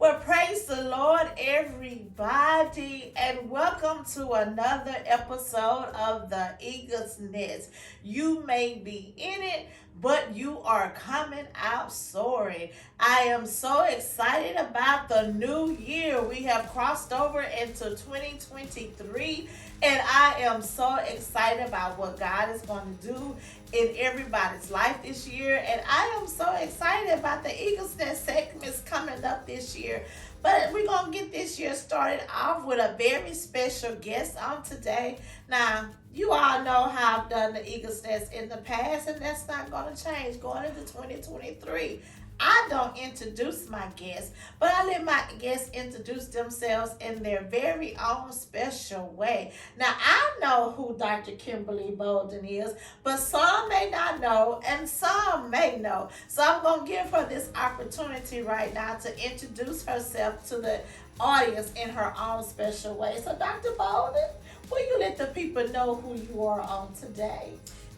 Well, praise the Lord, everybody, and welcome to another episode of the Eagle's Nest. You may be in it, but you are coming out soaring. I am so excited about the new year. We have crossed over into 2023, and I am so excited about what God is going to do in everybody's life this year. And I am so excited about the Eagles Nest segments coming up this year. But we're going to get this year started off with a very special guest on today. Now, you all know how I've done the Eagles Nest in the past, and that's not going to change going into 2023. I don't introduce my guests, but I let my guests introduce themselves in their very own special way. Now, I know who Dr. Kimberly Bolden is, but some may not know, and some may know. So I'm going to give her this opportunity right now to introduce herself to the audience in her own special way. So, Dr. Bolden, will you let the people know who you are on today?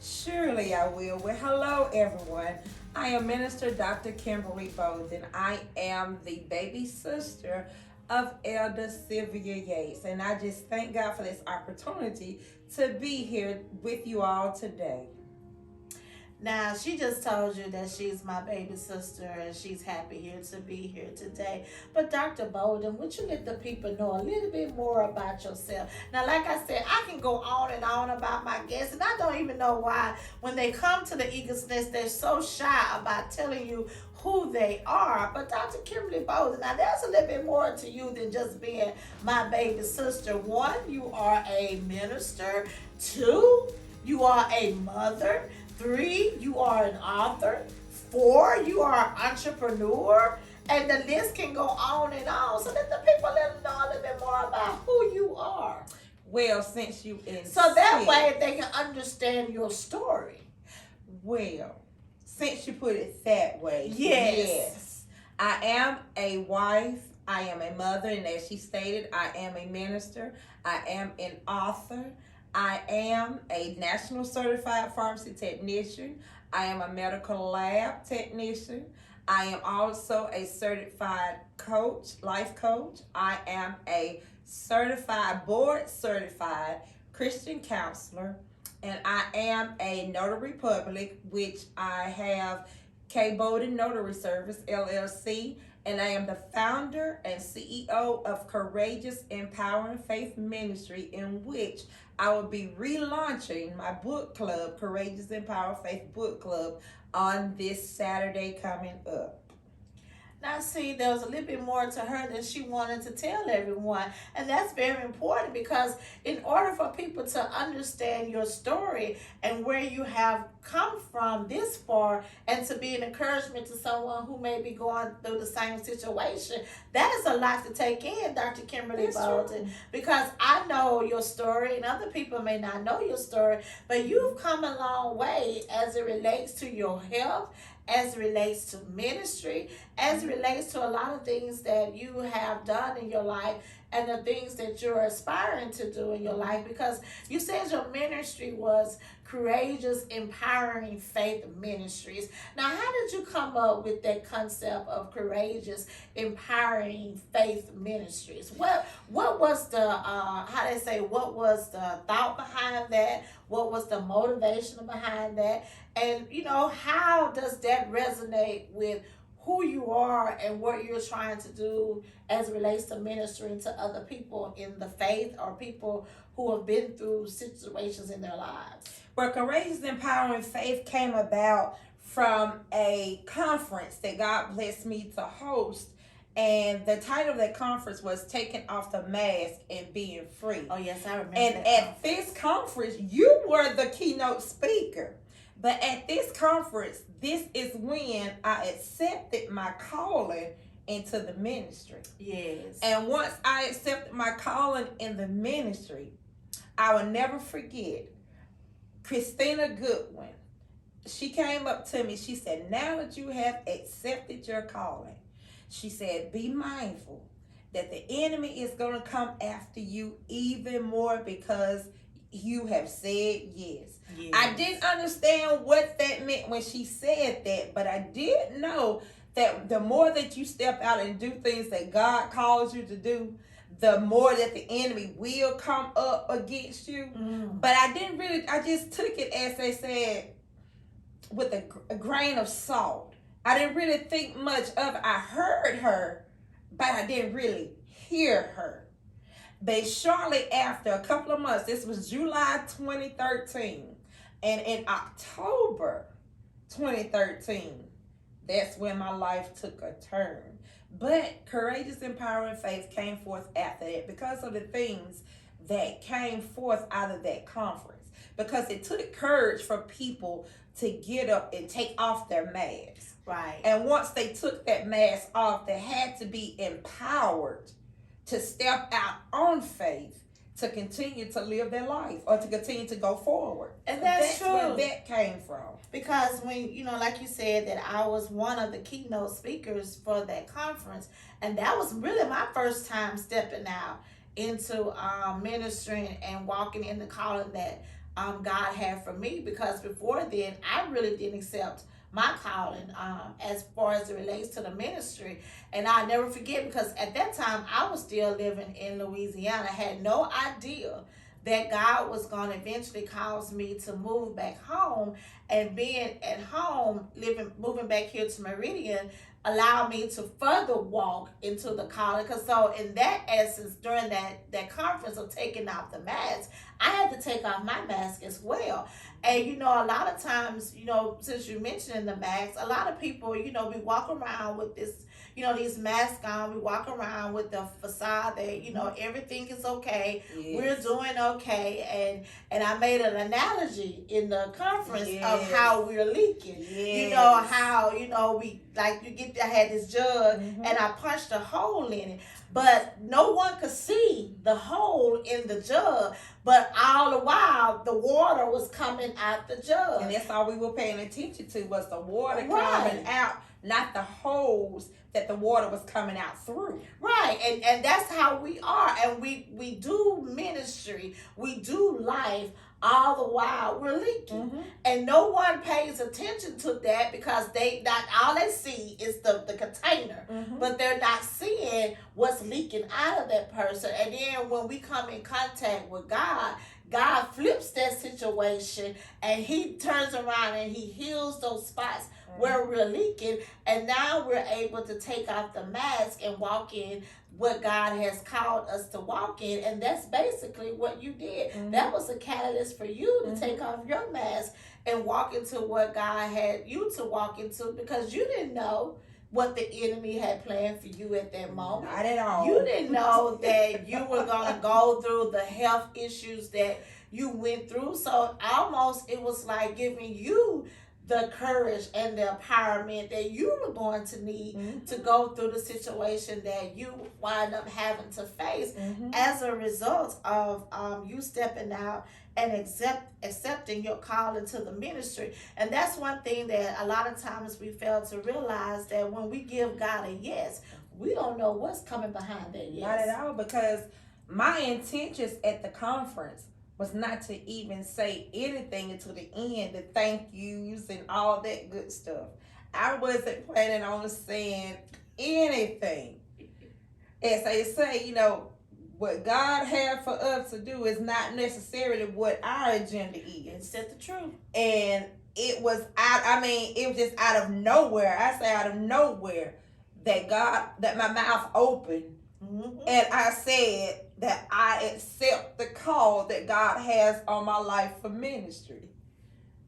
Surely I will. Well, hello, everyone. I am Minister Dr. Kimberly Bolden. I am the baby sister of Elder Sylvia Yates. And I just thank God for this opportunity to be here with you all today. Now, she just told you that she's my baby sister and she's happy here to be here today. But Dr. Bolden, would you let the people know a little bit more about yourself? Now, like I said, I can go on and on about my guests, and I don't even know why when they come to the Eagles Nest, they're so shy about telling you who they are. But Dr. Kimberly Bolden, now there's a little bit more to you than just being my baby sister. One, you are a minister. Two, you are a mother. 3, you are an author. 4, you are an entrepreneur. And the list can go on and on. So let the people let them know a little bit more about who you are. Well, since you so that way they can understand your story. Well, since you put it that way. Yes. I am a wife. I am a mother. And as she stated, I am a minister. I am an author. I am a national certified pharmacy technician. I am a medical lab technician. I am also a certified coach, life coach. I am a board certified Christian counselor. And I am a notary public, which I have K. Bolden Notary Service, LLC. And I am the founder and CEO of Courageous Empowering Faith Ministry, in which I will be relaunching my book club, Courageous Empowering Faith Book Club, on this Saturday coming up. Now, see, there was a little bit more to her than she wanted to tell everyone. And that's very important because in order for people to understand your story and where you have come from this far and to be an encouragement to someone who may be going through the same situation, that is a lot to take in, Dr. Kimberly Bolden, because I know your story and other people may not know your story, but you've come a long way as it relates to your health, as it relates to ministry, as it relates to a lot of things that you have done in your life and the things that you're aspiring to do in your life, because you said your ministry was Courageous Empowering Faith Ministries. Now, how did you come up with that concept of Courageous Empowering Faith Ministries? What was the what was the thought behind that? What was the motivation behind that? And how does that resonate with who you are and what you're trying to do as it relates to ministering to other people in the faith or people who have been through situations in their lives? Well, Courageous Empowering Faith came about from a conference that God blessed me to host. And the title of that conference was Taking Off the Mask and Being Free. Oh, yes, I remember and that. And at this conference, you were the keynote speaker. But at this conference, this is when I accepted my calling into the ministry. Yes. And once I accepted my calling in the ministry, I will never forget Christina Goodwin. She came up to me. She said, now that you have accepted your calling, she said, be mindful that the enemy is going to come after you even more because you have said yes. I didn't understand what that meant when she said that, but I did know that the more that you step out and do things that God calls you to do, the more that the enemy will come up against you. But I just took it, as they said, with a grain of salt. I didn't really think much of it. I heard her, but I didn't really hear her. But shortly after, a couple of months, this was July 2013, and in October 2013, that's when my life took a turn. But courageous, empowering faith came forth after that because of the things that came forth out of that conference. Because it took courage for people to get up and take off their masks. Right. And once they took that mask off, they had to be empowered to step out on faith to continue to live their life or to continue to go forward. And that's true. Where that came from. Because when, like you said, that I was one of the keynote speakers for that conference, and that was really my first time stepping out into ministering and walking in the calling that God had for me. Because before then, I really didn't accept my calling as far as it relates to the ministry. And I'll never forget, because at that time I was still living in Louisiana. I had no idea that God was going to eventually cause me to move back home, and being at home, moving back here to Meridian, allowed me to further walk into the calling. Because so in that essence, during that conference of taking off the mask, I had to take off my mask as well. And a lot of times, since you mentioned the mask, a lot of people, we walk around with this, these masks on. We walk around with the facade that, everything is okay. Yes. We're doing okay. And I made an analogy in the conference of how we're leaking. Yes. How, I had this jug and I punched a hole in it. But no one could see the hole in the jug. But all the while, the water was coming out the jug. And that's all we were paying attention to, was the water coming out, not the holes that the water was coming out through. Right. And that's how we are. And we do ministry. We do life. All the while we're leaking. And no one pays attention to that, because all they see is the container, but they're not seeing what's leaking out of that person. And then when we come in contact with God flips that situation, and he turns around and he heals those spots where we're leaking. And now we're able to take off the mask and walk in what God has called us to walk in. And that's basically what you did. That was a catalyst for you to take off your mask and walk into what God had you to walk into, because you didn't know what the enemy had planned for you at that moment. Not at all. You didn't know that you were going to go through the health issues that you went through. So almost it was like giving you the courage and the empowerment that you were going to need to go through the situation that you wind up having to face as a result of you stepping out and accepting your call into the ministry. And that's one thing that a lot of times we fail to realize, that when we give God a yes, we don't know what's coming behind that yes. Not at all, because my intentions at the conference was not to even say anything until the end, the thank yous and all that good stuff. I wasn't planning on saying anything. As they say, what God had for us to do is not necessarily what our agenda is. Said the truth. And it was it was just out of nowhere. I say out of nowhere that my mouth opened. And I said that I accept the call that God has on my life for ministry.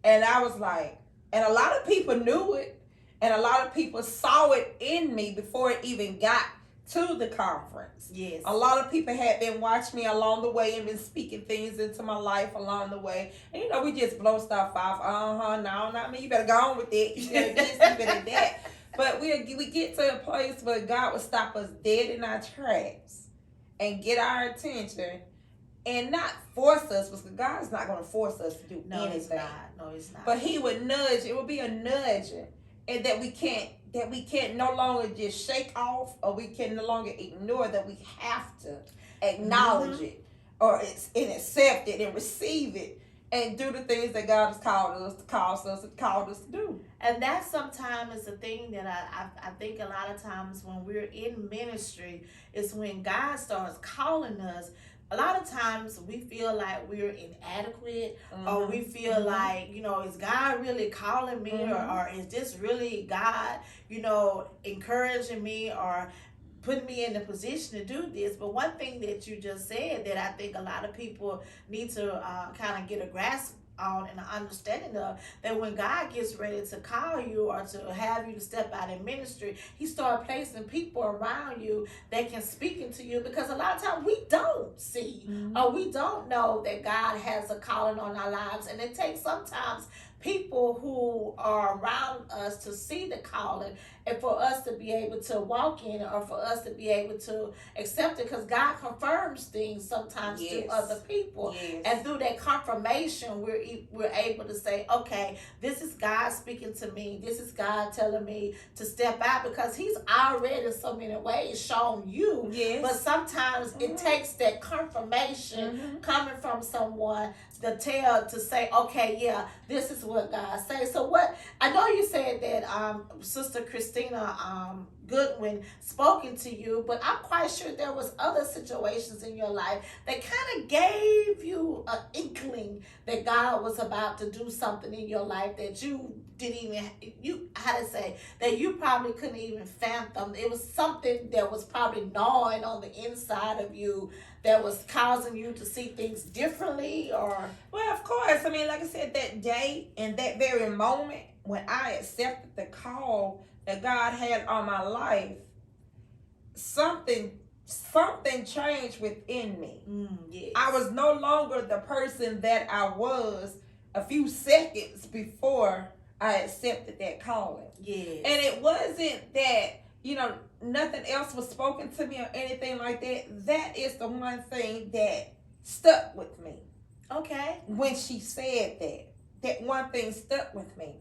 And I was like, and a lot of people knew it, and a lot of people saw it in me before it even got to the conference. Yes. A lot of people had been watching me along the way and been speaking things into my life along the way. And we just blow stuff off. No, not me. You better go on with it. You better this, you better that. But we get to a place where God will stop us dead in our tracks and get our attention and not force us, because God is not going to force us to do anything. No, he's not. But he would nudge. It would be a nudge, and that we can't no longer just shake off, or we can no longer ignore, that we have to acknowledge it or and accept it and receive it and do the things that God has called us to do. And that sometimes is the thing that I think a lot of times when we're in ministry is when God starts calling us. A lot of times we feel like we're inadequate, or we feel like, is God really calling me, or is this really God, encouraging me, or putting me in the position to do this. But one thing that you just said that I think a lot of people need to kind of get a grasp on and an understanding of, that when God gets ready to call you or to have you to step out in ministry, he starts placing people around you that can speak into you, because a lot of times we don't see or we don't know that God has a calling on our lives, and it takes sometimes people who are around us to see the calling and for us to be able to walk in it, or for us to be able to accept it, because God confirms things sometimes to other people. And through that confirmation, we're able to say, okay, this is God speaking to me, this is God telling me to step out, because he's already in so many ways shown you. But sometimes it takes that confirmation coming from someone to say, okay, yeah, this is what God says. So what I know you said that Sister Christina Goodwin spoken to you, but I'm quite sure there was other situations in your life that kind of gave you an inkling that God was about to do something in your life that you didn't even that you probably couldn't even fathom. It was something that was probably gnawing on the inside of you that was causing you to see things differently. Or well, of course, I mean, like I said, that day and that very moment when I accepted the call that God had on my life, something changed within me. Yes. I was no longer the person that I was a few seconds before I accepted that calling. Yes. And it wasn't that, nothing else was spoken to me or anything like that. That is the one thing that stuck with me. Okay. When she said that one thing stuck with me.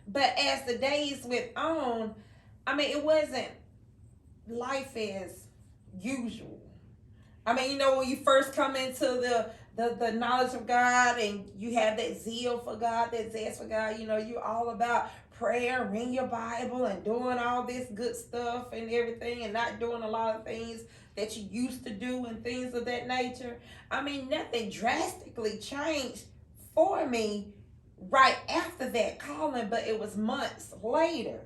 But as the days went on, I mean, it wasn't life as usual. I mean, when you first come into the knowledge of God and you have that zeal for God, that zest for God, you're all about prayer, reading your Bible and doing all this good stuff and everything, and not doing a lot of things that you used to do and things of that nature. I mean, nothing drastically changed for me right after that calling, but it was months later.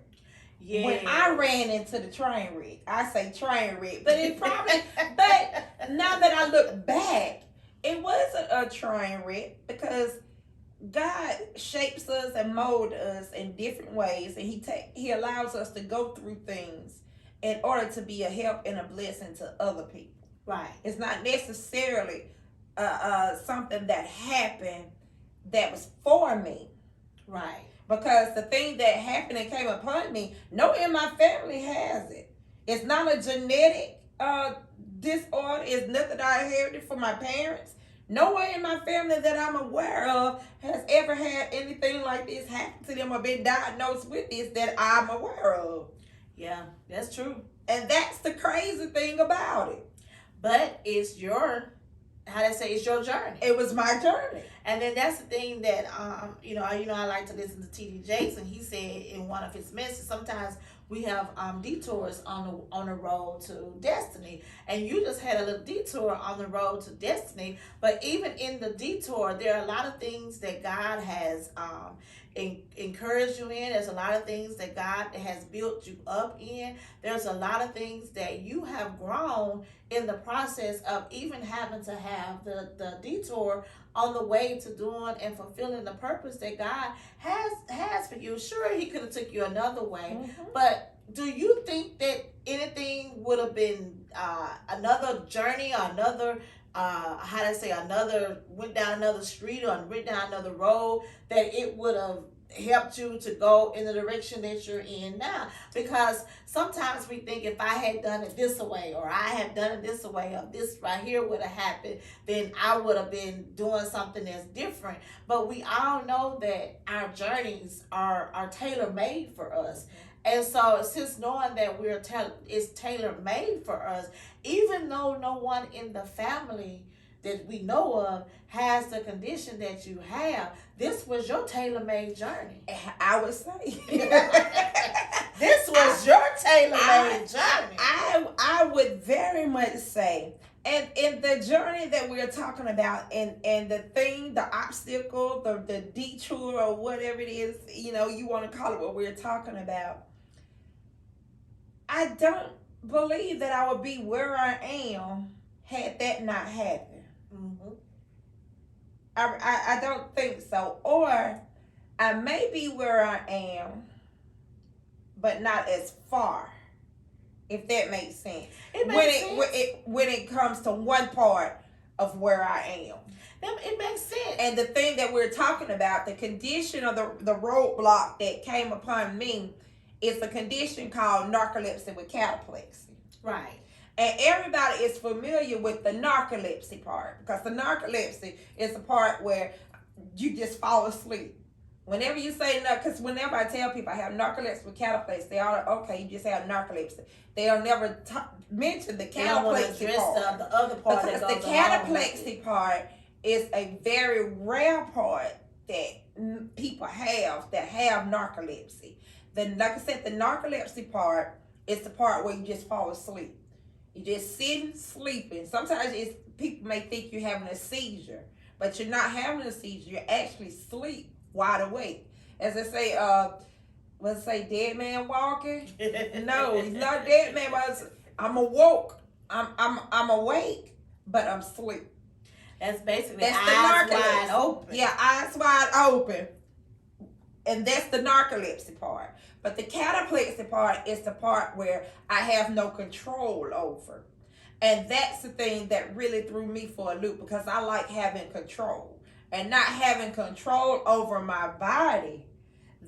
Yeah. When I ran into the train wreck. I say train wreck, but it probably, but now that I look back, it wasn't a train wreck, because God shapes us and molds us in different ways, and he allows us to go through things in order to be a help and a blessing to other people. Right. It's not necessarily something that happened that was for me. Right. Because the thing that happened and came upon me, no one in my family has it. It's not a genetic disorder. It's nothing I inherited from my parents. No one in my family that I'm aware of has ever had anything like this happen to them or been diagnosed with this that I'm aware of. Yeah, that's true. And that's the crazy thing about it. But it's your, it's your journey. It was my journey. And then that's the thing that I like to listen to T.D. Jakes, and he said in one of his messages, sometimes we have detours on the road to destiny, and you just had a little detour on the road to destiny. But even in the detour, there are a lot of things that God has encouraged you in. There's a lot of things that God has built you up in. There's a lot of things that you have grown in the process of even having to have the detour on the way to doing and fulfilling the purpose that God has for you. Sure, he could have took you another way, but do you think that anything would have been another journey or another went down another street or went down another road, that it would have helped you to go in the direction that you're in now? Because sometimes we think, if I had done it this way, or I had done it this way, or this right here would have happened, then I would have been doing something that's different. But we all know that our journeys are tailor-made for us. And so, since knowing that it's tailor-made for us, even though no one in the family that we know of has the condition that you have, this was your tailor-made journey. I would say. This was your tailor-made journey. I would very much say, and in the journey that we're talking about, and the thing, the obstacle, the detour, or whatever it is, you want to call it, what we're talking about, I don't believe that I would be where I am had that not happened. Mm-hmm. I don't think so. Or I may be where I am, but not as far, if that makes sense. It makes sense. When it comes to one part of where I am. It makes sense. And the thing that we're talking about, the condition or the roadblock that came upon me, is a condition called narcolepsy with cataplexy. Right. And everybody is familiar with the narcolepsy part, because the narcolepsy is the part where you just fall asleep. Whenever you say because whenever I tell people I have narcolepsy with cataplexy, they all okay, you just have narcolepsy. They'll never mention the cataplexy part. The other part, because the cataplexy part is a very rare part that people have that have narcolepsy. Like I said, the narcolepsy part is the part where you just fall asleep. You're just sitting, sleeping. Sometimes people may think you're having a seizure, but you're not having a seizure. You're actually asleep, wide awake. As I say, let's say dead man walking. No, he's not dead man. I'm awoke. I'm awake, but I'm asleep. That's basically eyes wide open. Yeah, eyes wide open. And that's the narcolepsy part. But the cataplexy part is the part where I have no control over. And that's the thing that really threw me for a loop, because I like having control. And not having control over my body,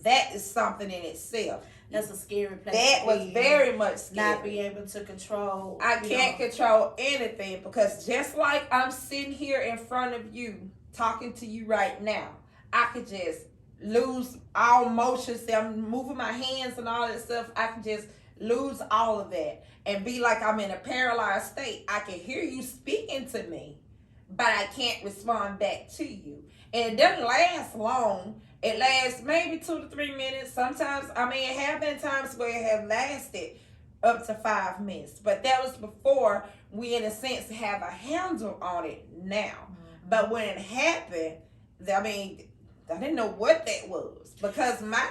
that is something in itself. That's a scary place. That was very much scary. Not be able to control. I can't control anything, because just like I'm sitting here in front of you, talking to you right now, I could just lose all motions. I'm moving my hands and all that stuff. I can just lose all of that and be like I'm in a paralyzed state. I can hear you speaking to me, but I can't respond back to you. And it doesn't last long. It lasts maybe 2 to 3 minutes. Sometimes, it have been times where it have lasted up to 5 minutes. But that was before we, in a sense, have a handle on it now. Mm-hmm. But when it happened, I didn't know what that was, because my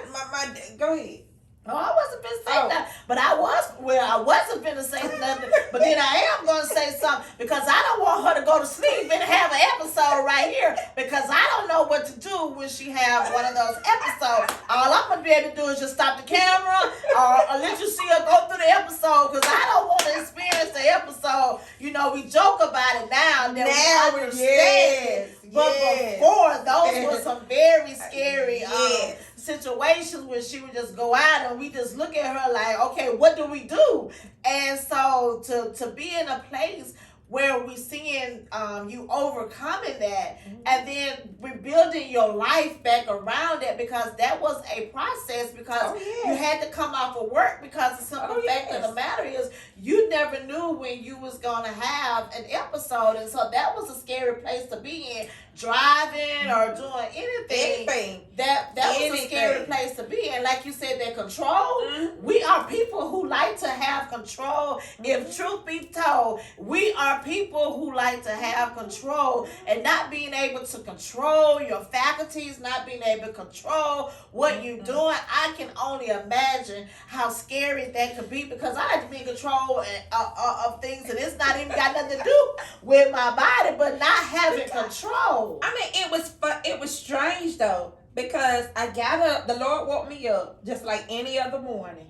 go ahead. Oh, I wasn't finna say nothing, but I wasn't finna say nothing, but then I am gonna say something, because I don't want her to go to sleep and have an episode right here, because I don't know what to do when she has one of those episodes. All I'm gonna be able to do is just stop the camera or let you see her go through the episode, because I don't want to experience the episode. We joke about it now that we understand. Yes, but before, those were some very scary situations where she would just go out and we just look at her like, okay, what do we do? And so to be in a place where we seeing you overcoming that, and then rebuilding your life back around it, because that was a process, because you had to come off of work, because the simple fact of the matter is you never knew when you was going to have an episode, and so that was a scary place to be in, driving or doing anything. That was a scary place to be in. Like you said, that control, we are people who like to have control. If truth be told, we are people who like to have control, and not being able to control your faculties, not being able to control what you're doing. I can only imagine how scary that could be, because I like to be in control of things, and it's not even got nothing to do with my body, but not having control. It was strange though, because I got up, the Lord woke me up just like any other morning.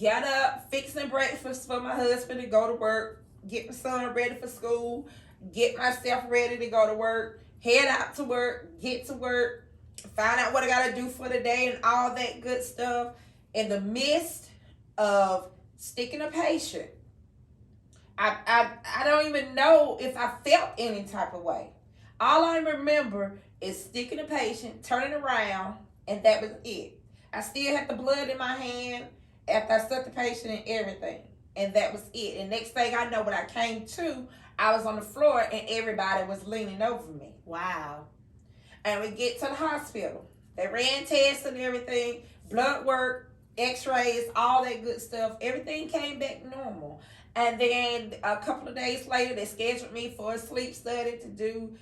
Got up, fixing breakfast for my husband to go to work, get my son ready for school, get myself ready to go to work, head out to work, get to work, find out what I got to do for the day and all that good stuff. In the midst of sticking a patient, I don't even know if I felt any type of way. All I remember is sticking a patient, turning around, and that was it. I still had the blood in my hand after I stuck the patient and everything. And that was it. And next thing I know, when I came to, I was on the floor and everybody was leaning over me. Wow. And we get to the hospital. They ran tests and everything, blood work, x-rays, all that good stuff. Everything came back normal. And then a couple of days later, they scheduled me for a sleep study to do,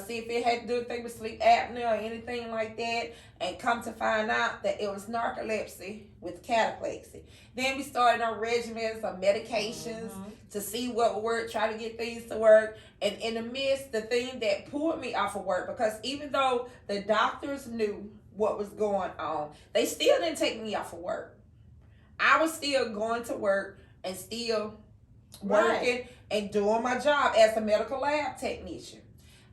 see if it had to do anything with sleep apnea or anything like that. And come to find out that it was narcolepsy with cataplexy. Then we started on regimens of medications to see what would work, try to get things to work. And in the midst, the thing that pulled me off of work, because even though the doctors knew what was going on, they still didn't take me off of work. I was still going to work and still working and doing my job as a medical lab technician.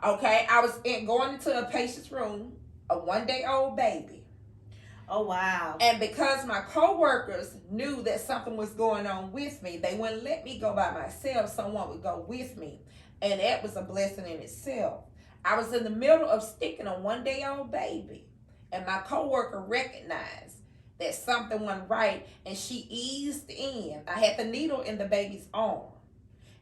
Okay, I was going into a patient's room, a 1-day-old baby. Oh, wow. And because my coworkers knew that something was going on with me, they wouldn't let me go by myself. Someone would go with me. And that was a blessing in itself. I was in the middle of sticking a 1-day-old baby. And my coworker recognized that something wasn't right. And she eased in. I had the needle in the baby's arm.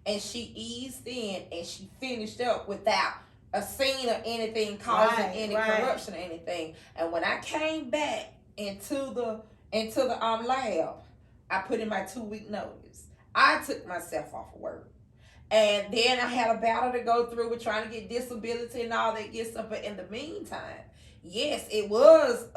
And she eased in and she finished up without a scene or anything causing any corruption or anything. And when I came back into the lab, I put in my 2-week notice. I took myself off of work. And then I had a battle to go through with trying to get disability and all that good stuff. But in the meantime, yes, it was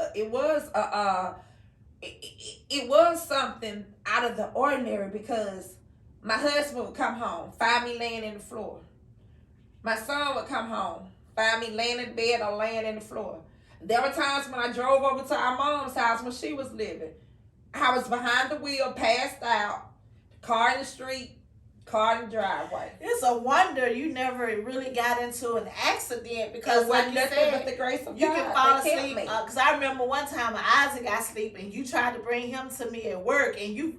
something out of the ordinary, because my husband would come home, find me laying in the floor. My son would come home, find me laying in bed or laying in the floor. There were times when I drove over to our mom's house when she was living. I was behind the wheel, passed out, car in the street, car in the driveway. It's a wonder you never really got into an accident, because it like wasn't you nothing said, but the grace of you God can fall that kept asleep. me. Because I remember one time when Isaac got asleep and you tried to bring him to me at work, and you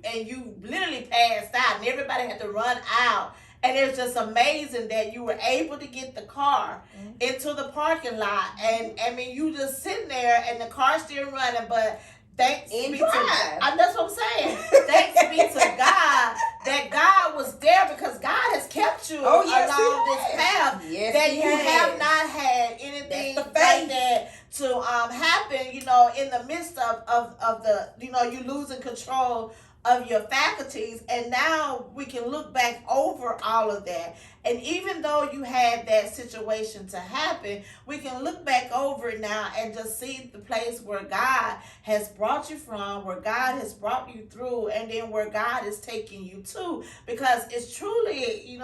literally passed out and everybody had to run out. And it's just amazing that you were able to get the car into the parking lot. And I mean, you just sitting there and the car's still running, but thanks be to God. That's what I'm saying. Thanks be to God that God was there, because God has kept you along this path. Yes, that you have not had anything like that to happen, in the midst of the, you losing control of your faculties. And now we can look back over all of that. And even though you had that situation to happen, we can look back over it now and just see the place where God has brought you from, where God has brought you through, and then where God is taking you to. Because it's truly,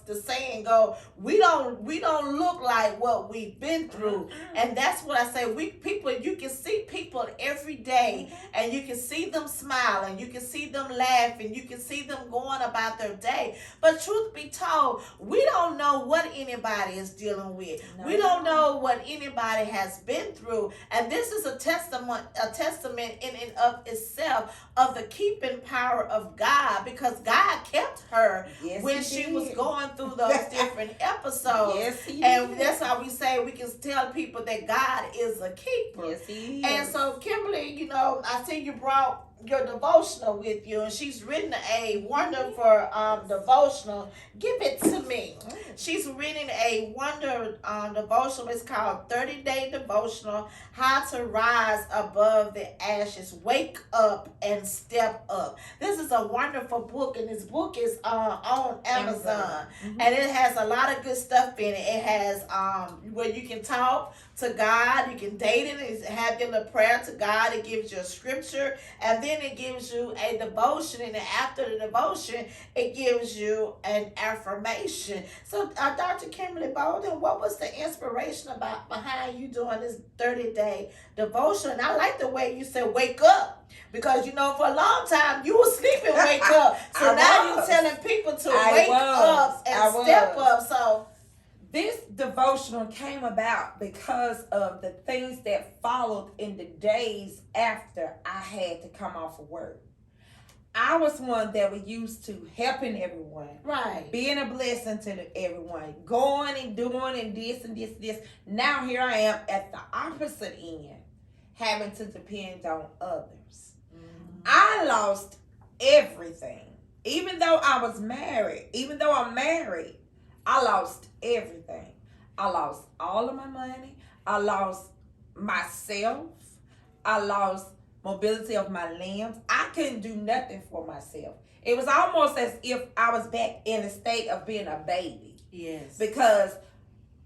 the saying go, we don't look like what we've been through. And that's what I say. You can see people every day, and you can see them smiling, you can see them laughing, you can see them going about their day. But truth be told, we don't know what anybody is dealing with. No. We don't know what anybody has been through. And this is a testament in and of itself of the keeping power of God, because God kept her when she was going through those different episodes. Yes, he and did. That's how we say we can tell people that God is a keeper. Yes, he is. And so, Kimberly, I see you brought your devotional with you, and she's written a wonderful devotional. Give it to me. She's reading a wonder devotional. It's called 30-Day Devotional, How to Rise Above the Ashes, Wake Up and Step Up. This is a wonderful book, and this book is on Amazon. And it has a lot of good stuff in it. It has where you can talk to God, you can date it, and have your little prayer to God. It gives you a scripture, and then it gives you a devotion, and then after the devotion, it gives you an affirmation. So, Dr. Kimberly Bolden, what was the inspiration behind you doing this 30-day devotion? And I like the way you said wake up, because for a long time you were sleeping, wake up. So now you're telling people to wake up and step up. So this devotional came about because of the things that followed in the days after I had to come off of work. I was one that was used to helping everyone. Right. Being a blessing to everyone. Going and doing and this and this. Now here I am at the opposite end, having to depend on others. I lost everything. Even though I was married, even though I'm married, I lost everything. I lost all of my money. I lost myself. I lost mobility of my limbs. I couldn't do nothing for myself. It was almost as if I was back in a state of being a baby. Yes. Because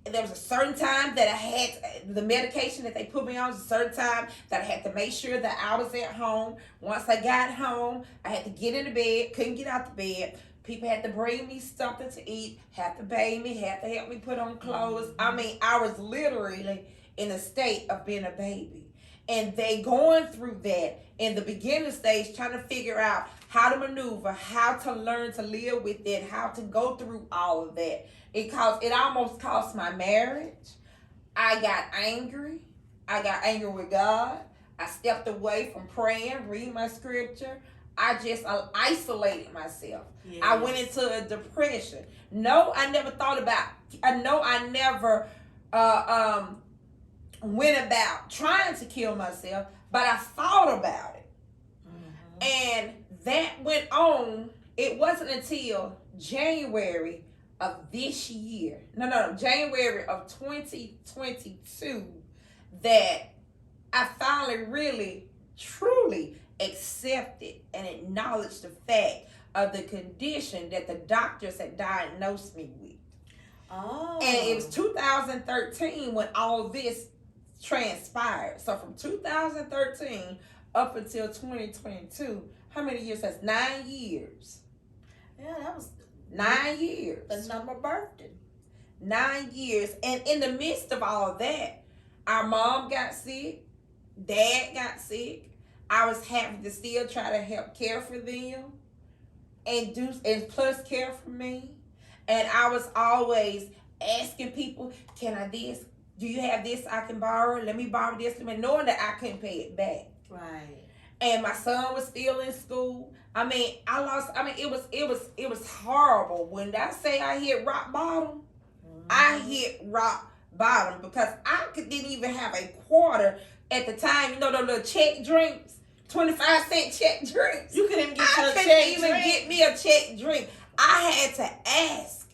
there was a certain time that I had the medication that they put me on. Was a certain time that I had to make sure that I was at home. Once I got home, I had to get into bed. Couldn't get out the bed. People had to bring me something to eat. Had to bathe me. Had to help me put on clothes. I mean, I was literally in a state of being a baby. And they going through that in the beginning stage, trying to figure out how to maneuver, how to learn to live with it, how to go through all of that. It almost cost my marriage. I got angry. I got angry with God. I stepped away from praying, reading my scripture. I isolated myself. Yes. I went into a depression. No, I never thought about. I never went about trying to kill myself, but I thought about it. Mm-hmm. And that went on. It wasn't until January of this year, January of 2022, that I finally really, truly accepted and acknowledged the fact of the condition that the doctors had diagnosed me with. Oh. And it was 2013 when all this transpired. So from 2013 up until 2022, how many years? That's 9 years. Yeah, that was 9 years. The number birthday. 9 years. And in the midst of all of that, our mom got sick. Dad got sick. I was having to still try to help care for them and plus care for me. And I was always asking people, can I this? Do you have this I can borrow? Let me borrow this. Knowing that I couldn't pay it back. Right. And my son was still in school. It was horrible. When I say I hit rock bottom, I hit rock bottom because I didn't even have a quarter at the time. You know those little check drinks, 25-cent check drinks. You couldn't get get me a check drink. I had to ask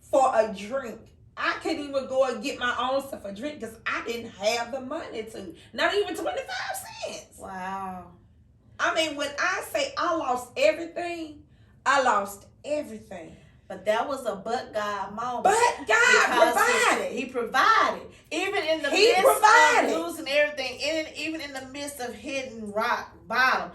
for a drink. I couldn't even go and get my own stuff a drink because I didn't have the money to. Not even 25 cents. Wow. I mean, when I say I lost everything, I lost everything. But that was a but God moment. But God provided. He provided. Even in the midst of losing everything, even in the midst of hitting rock bottom,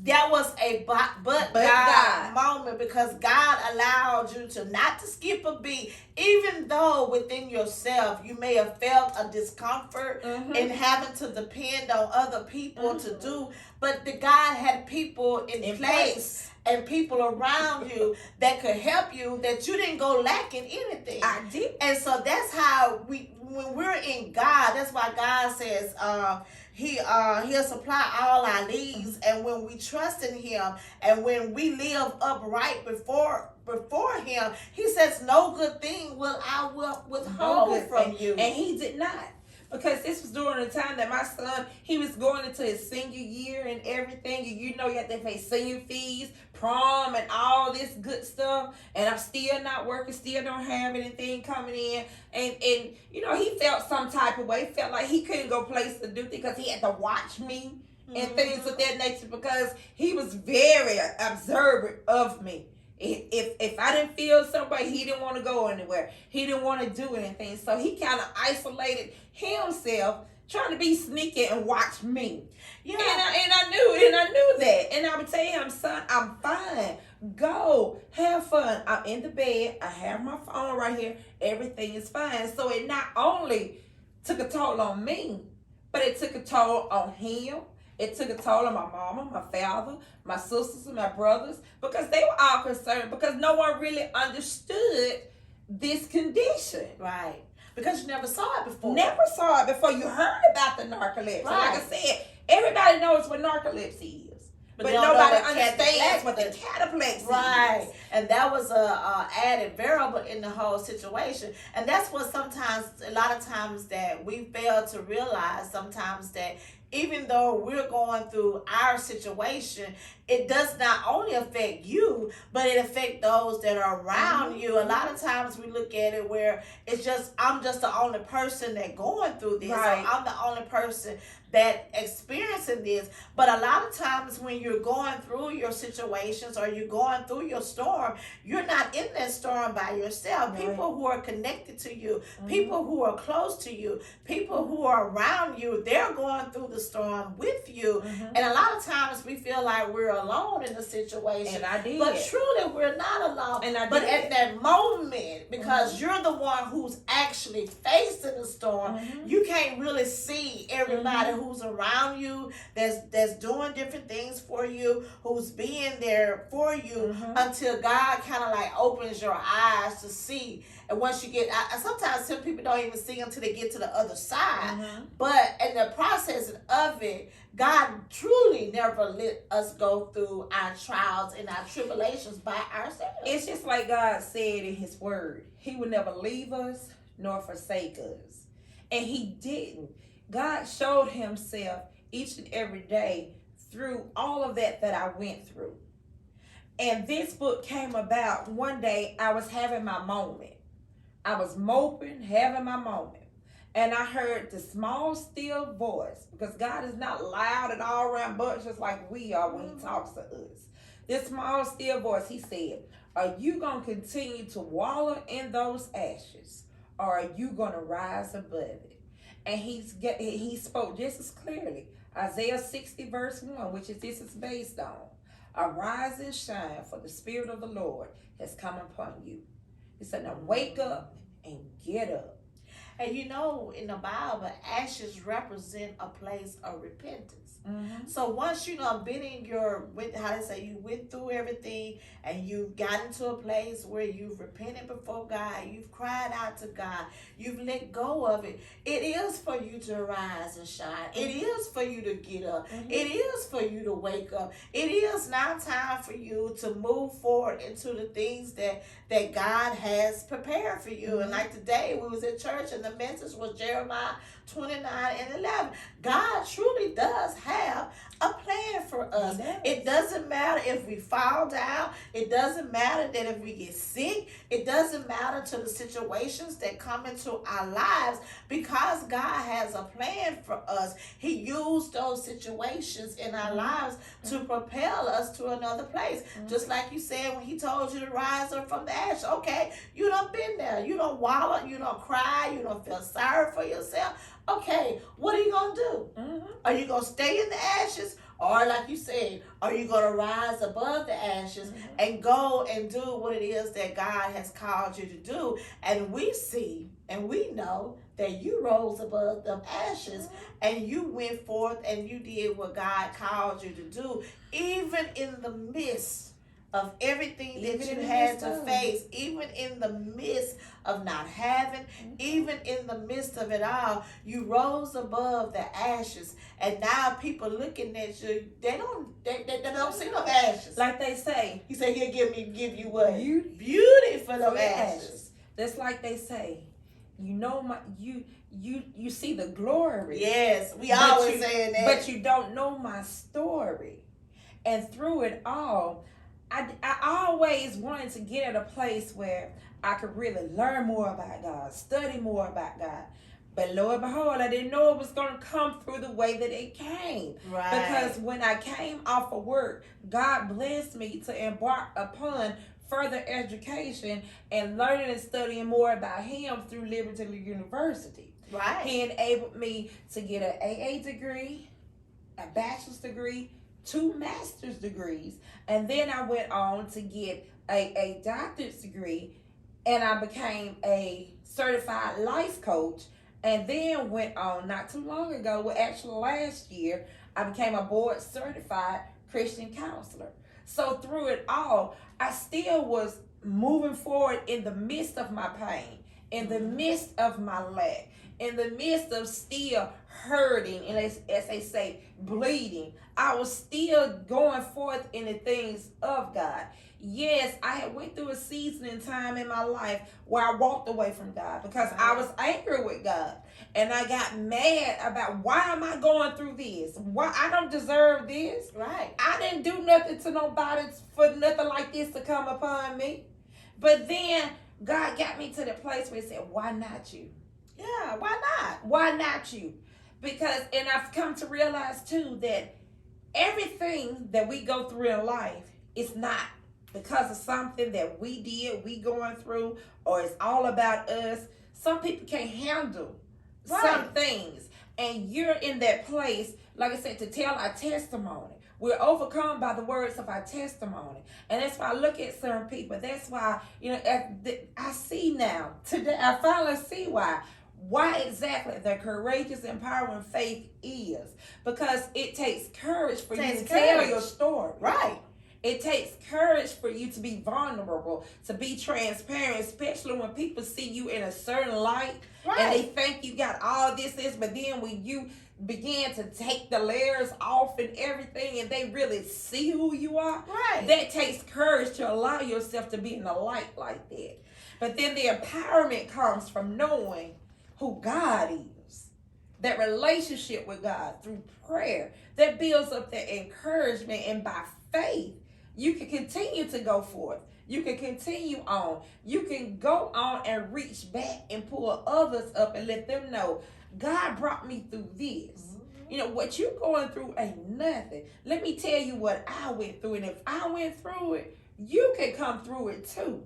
that was a but God moment because God allowed you to not to skip a beat, even though within yourself you may have felt a discomfort in having to depend on other people to do, but God had people in place and people around you that could help you, that you didn't go lacking anything. I did. And so that's how when we're in God, that's why God says He'll supply all our needs. And when we trust in Him and when we live upright before Him, He says no good thing will I withhold from you. And He did not. Because this was during the time that my son, he was going into his senior year and everything. And you know you have to pay senior fees, prom, and all this good stuff. And I'm still not working, still don't have anything coming in. And you know, he felt some type of way. Felt like he couldn't go place to do things because he had to watch me and things of that nature because he was very observant of me. If I didn't feel some way, he didn't want to go anywhere. He didn't want to do anything. So he kind of isolated himself, trying to be sneaky and watch me. Yeah. And I knew that. And I would tell him, son, I'm fine. Go, have fun. I'm in the bed. I have my phone right here. Everything is fine. So it not only took a toll on me, but it took a toll on him. It took a toll on my mama, my father, my sisters, and my brothers, because they were all concerned because no one really understood this condition. Right. Because you never saw it before. Never saw it before. You heard about the narcolepsy. Right. Like I said, everybody knows what narcolepsy is. But nobody understands what the cataplexy is. Right. And that was a added variable in the whole situation. And that's what a lot of times that we fail to realize sometimes that even though we're going through our situation, it does not only affect you, but it affects those that are around you. A lot of times we look at it where it's just, I'm just the only person that going through this, Right. or I'm the only person that experiencing this. But a lot of times when you're going through your situations or you're going through your storm, you're not in that storm by yourself. Right. People who are connected to you, people who are close to you, people who are around you, they're going through the storm with you. And a lot of times we feel like we're alone in the situation. And I did. But truly we're not alone. And I but did. at that moment, because you're the one who's actually facing the storm, you can't really see everybody who's around you, that's doing different things for you, who's being there for you, until God kind of like opens your eyes to see. And once you get, sometimes some people don't even see until they get to the other side. But in the process of it, God truly never let us go through our trials and our tribulations by ourselves. It's just like God said in his word. He would never leave us nor forsake us. And he didn't. God showed himself each and every day through all of that I went through. And this book came about one day. I was having my moment. I was moping, having my moment. And I heard the small, still voice, because God is not loud and all around bunch just like we are when he talks to us. This small, still voice, he said, are you going to continue to wallow in those ashes, or are you going to rise above it? And he spoke just as clearly. Isaiah 60 verse 1, which is this is based on. Arise and shine, for the Spirit of the Lord has come upon you. He said, now wake up and get up. And you know, in the Bible, ashes represent a place of repentance. So once you know been in your, how they say, you went through everything and you've gotten to a place where you've repented before God, you've cried out to God, you've let go of it, it is for you to rise and shine. It is for you to get up. It is for you to wake up. It is now time for you to move forward into the things that God has prepared for you. And like today, we was at church and the message was Jeremiah 29 and 11. God truly does have a plan for us. It doesn't matter if we fall down. It doesn't matter that if we get sick. It doesn't matter to the situations that come into our lives, because God has a plan for us. He used those situations in our lives to propel us to another place. Just like you said when he told you to rise up from the ash. Okay, you done been there. You don't wallow. You don't cry. You don't feel sorry for yourself. Okay, what are you going to do? Are you going to stay in the ashes? Or like you said, are you going to rise above the ashes and go and do what it is that God has called you to do? And we see and we know that you rose above the ashes and you went forth and you did what God called you to do, even in the midst of everything that you had to face, even in the midst of not having, even in the midst of it all, you rose above the ashes. And now people looking at you, they don't see no ashes. Like they say. He said he'll give you what? Beauty for the ashes. That's like they say. You know you see the glory. Yes, we always saying that. But you don't know my story. And through it all, I always wanted to get at a place where I could really learn more about God, study more about God. But lo and behold, I didn't know it was going to come through the way that it came. Right. Because when I came off of work, God blessed me to embark upon further education and learning and studying more about Him through Liberty University. Right. He enabled me to get an AA degree, a bachelor's degree, 2 master's degrees, and then I went on to get a doctorate degree, and I became a certified life coach, and then went on not too long ago, well actually last year, I became a board certified Christian counselor. So through it all, I still was moving forward in the midst of my pain, in the midst of my lack, in the midst of still hurting and as they say, bleeding, I was still going forth in the things of God. Yes, I had went through a season and time in my life where I walked away from God because I was angry with God. And I got mad about, why am I going through this? Why I don't deserve this. Right. I didn't do nothing to nobody for nothing like this to come upon me. But then God got me to the place where he said, why not you? Yeah, why not? Why not you? Because, and I've come to realize too that everything that we go through in life is not because of something that we did, we going through, or it's all about us. Some people can't handle some things. And you're in that place, like I said, to tell our testimony. We're overcome by the words of our testimony. And that's why I look at certain people. That's why, I see now, today, I finally see why exactly the courageous, empowering faith is. Because it takes courage for you to tell your story. Right. It takes courage for you to be vulnerable, to be transparent, especially when people see you in a certain light and they think you got all this, but then when you begin to take the layers off and everything and they really see who you are, that takes courage to allow yourself to be in the light like that. But then the empowerment comes from knowing who God is. That relationship with God through prayer that builds up that encouragement, and by faith you can continue to go forth. You can continue on. You can go on and reach back and pull others up and let them know God brought me through this. What you're going through ain't nothing. Let me tell you what I went through, and if I went through it, you can come through it too.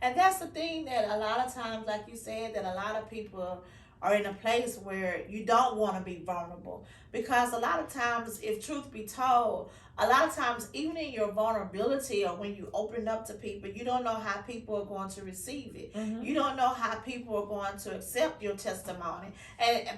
And that's the thing, that a lot of times, like you said, that a lot of people are in a place where you don't want to be vulnerable. Because a lot of times, if truth be told, a lot of times, even in your vulnerability or when you open up to people, you don't know how people are going to receive it. You don't know how people are going to accept your testimony.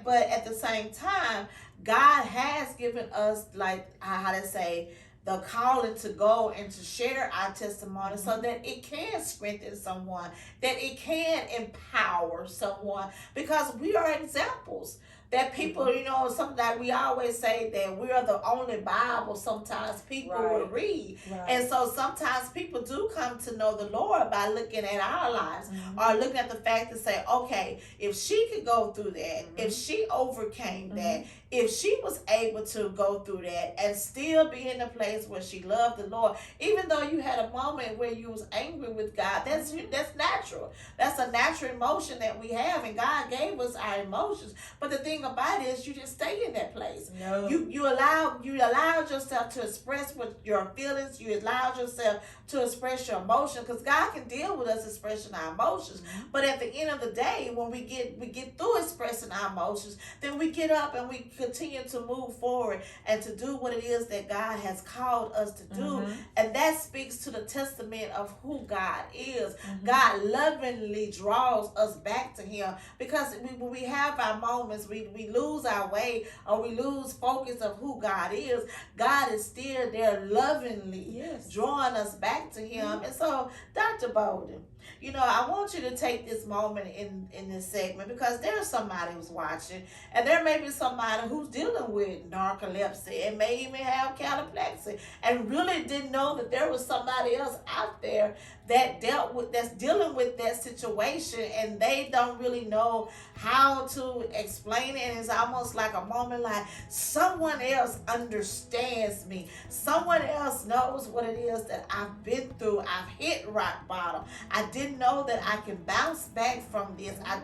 But at the same time, God has given us, like, how to say, the calling to go and to share our testimony so that it can strengthen someone, that it can empower someone, because we are examples that people, sometimes we always say that we are the only Bible sometimes people will read. And so sometimes people do come to know the Lord by looking at our lives or looking at the fact to say, okay, if she could go through that, if she overcame that, if she was able to go through that and still be in a place where she loved the Lord, even though you had a moment where you was angry with God, that's natural. That's a natural emotion that we have, and God gave us our emotions. But the thing about it is, you just stay in that place. No. You allowed yourself to express what your feelings. You allowed yourself to express your emotions, because God can deal with us expressing our emotions. But at the end of the day, when we get through expressing our emotions, then we get up and we continue to move forward and to do what it is that God has called us to do. And that speaks to the testament of who God is. God lovingly draws us back to Him, because when we have our moments, we lose our way or we lose focus of who God is. God is still there lovingly drawing us back to Him. And so, Dr. Bolden, I want you to take this moment in this segment, because there's somebody who's watching, and there may be somebody who's dealing with narcolepsy and may even have cataplexy and really didn't know that there was somebody else out there that's dealing with that situation, and they don't really know how to explain it. And it's almost like a moment like someone else understands me. Someone else knows what it is that I've been through. I've hit rock bottom. I didn't know that I can bounce back from this. I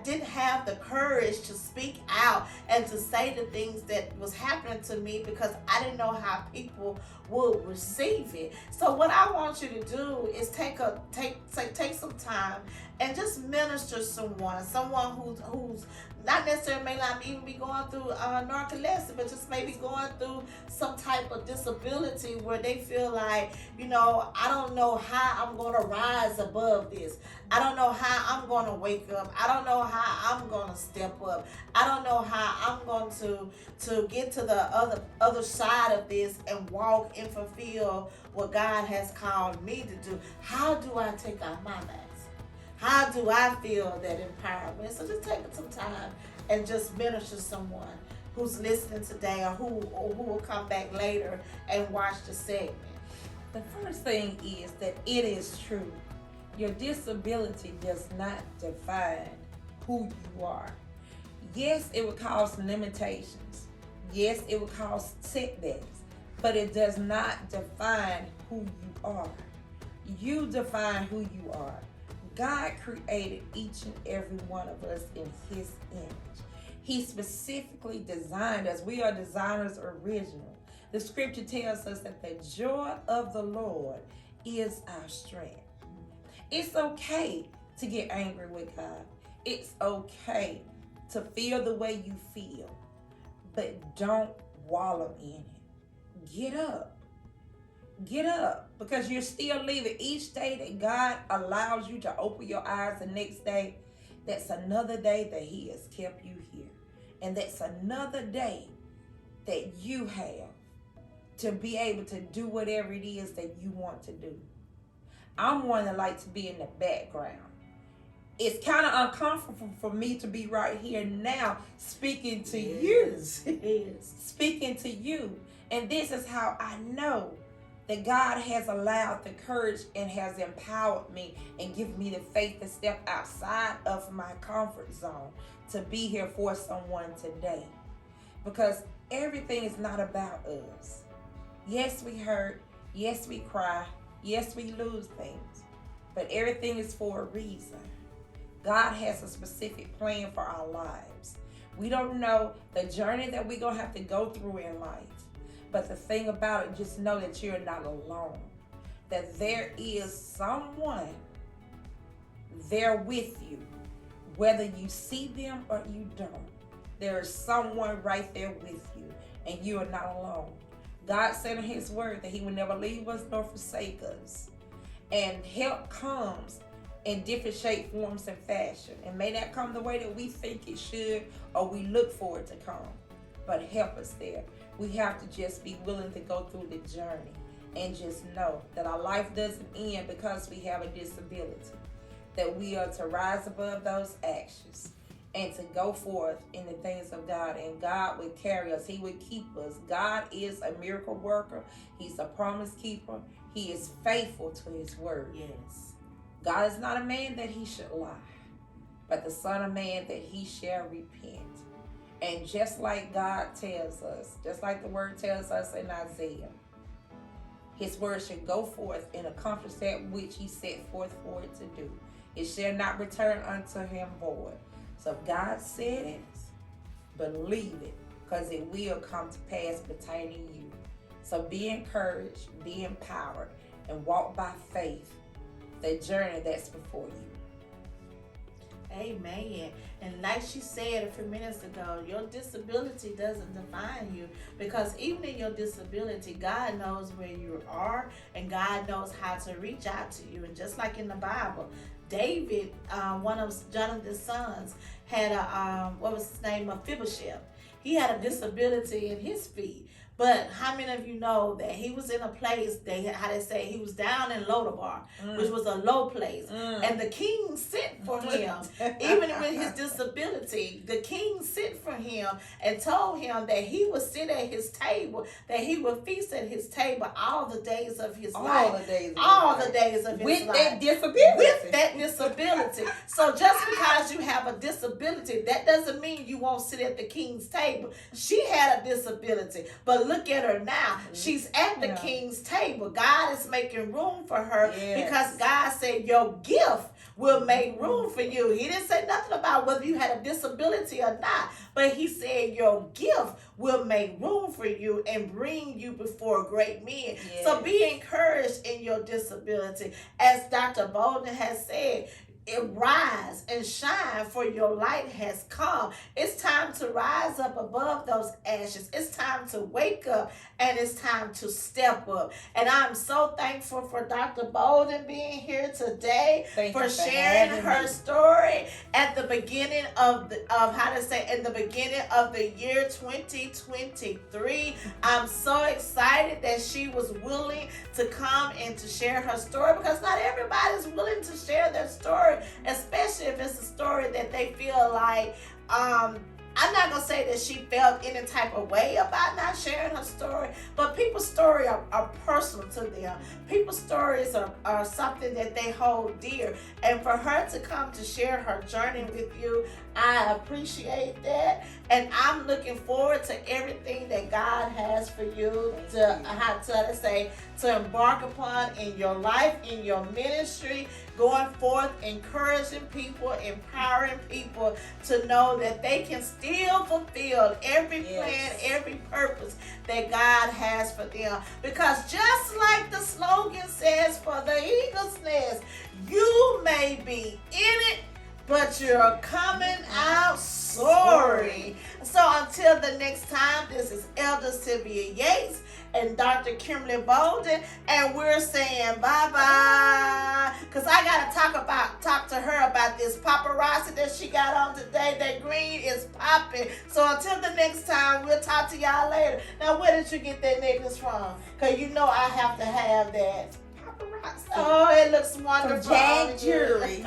didn't have the courage to speak out and to say the things that was happening to me, because I didn't know how people would receive it. So what I want you to do is take some time and just minister someone who's not necessarily may not even be going through narcolepsy, but just maybe going through some type of disability where they feel like, I don't know how I'm going to rise above this. I don't know how I'm going to wake up. I don't know how I'm going to step up. I don't know how I'm going to get to the other side of this and walk and fulfill what God has called me to do. How do I take off my mask? How do I feel that empowerment? So just take some time and just minister to someone who's listening today or who will come back later and watch the segment. The first thing is that it is true. Your disability does not define who you are. Yes, it will cause limitations. Yes, it will cause setbacks, but it does not define who you are. You define who you are. God created each and every one of us in his image. He specifically designed us. We are designers original. The scripture tells us that the joy of the Lord is our strength. It's okay to get angry with God. It's okay to feel the way you feel, but don't wallow in it. Get up. Get up, because you're still living. Each day that God allows you to open your eyes the next day, that's another day that he has kept you here. And that's another day that you have to be able to do whatever it is that you want to do. I'm one that likes to be in the background. It's kind of uncomfortable for me to be right here now speaking to you. Speaking to you. And this is how I know that God has allowed the courage and has empowered me and given me the faith to step outside of my comfort zone to be here for someone today. Because everything is not about us. Yes, we hurt. Yes, we cry. Yes, we lose things. But everything is for a reason. God has a specific plan for our lives. We don't know the journey that we're going to have to go through in life. But the thing about it, just know that you're not alone. That there is someone there with you. Whether you see them or you don't. There is someone right there with you. And you are not alone. God said in his word that he will never leave us nor forsake us. And help comes in different shape, forms, and fashion. It may not come the way that we think it should or we look for it to come. But help us there. We have to just be willing to go through the journey and just know that our life doesn't end because we have a disability. That we are to rise above those actions and to go forth in the things of God. And God will carry us. He will keep us. God is a miracle worker. He's a promise keeper. He is faithful to his word. Yes. God is not a man that he should lie, but the son of man that he shall repent. And just like God tells us, just like the word tells us in Isaiah, his word should go forth and accomplish that which he set forth for it to do. It shall not return unto him void. So if God said it, believe it, because it will come to pass pertaining you. So be encouraged, be empowered, and walk by faith the journey that's before you. Amen. And like she said a few minutes ago, your disability doesn't define you, because even in your disability, God knows where you are and God knows how to reach out to you. And just like in the Bible, David, one of Jonathan's sons, had a, what was his name, Mephibosheth. He had a disability in his feet. But how many of you know that he was in a place, how they say, he was down in Lodabar, which was a low place. And the king sent for him, even with his disability. The king sent for him and told him that he would sit at his table, that he would feast at his table all the days of his life. All the days of his life. With that disability. With that disability. So just because you have a disability, that doesn't mean you won't sit at the king's table. She had a disability, but look at her now. She's at the king's table. God is making room for her because God said your gift will make room for you. He didn't say nothing about whether you had a disability or not, but he said your gift will make room for you and bring you before great men. So be encouraged in your disability. As Dr. Bolden has said, rise and shine, for your light has come. It's time to rise up above those ashes. It's time to wake up, and it's time to step up. And I'm so thankful for Dr. Bolden being here today, for sharing her story at the beginning of in the beginning of the year 2023. I'm so excited that she was willing to come and to share her story, because not everybody's willing to share their story story, especially if it's a story that they feel like, I'm not going to say that she felt any type of way about not sharing her story, but people's stories are personal to them. People's stories are something that they hold dear. And for her to come to share her journey with you, I appreciate that. And I'm looking forward to everything that God has for you to embark upon in your life, in your ministry, going forth, encouraging people, empowering people to know that they can still fulfill every plan, every purpose that God has for them. Because just like the slogan says for the Eagle's Nest, you may be in it, but you're coming out soaring. So until the next time, this is Elder Sylvia Yates and Dr. Kimberly Bolden, and we're saying bye-bye. Because I got to talk to her about this paparazzi that she got on today. That green is popping. So until the next time, we'll talk to y'all later. Now, where did you get that necklace from? Because you know I have to have that paparazzi. Oh, it looks wonderful. From Jag Jewelry.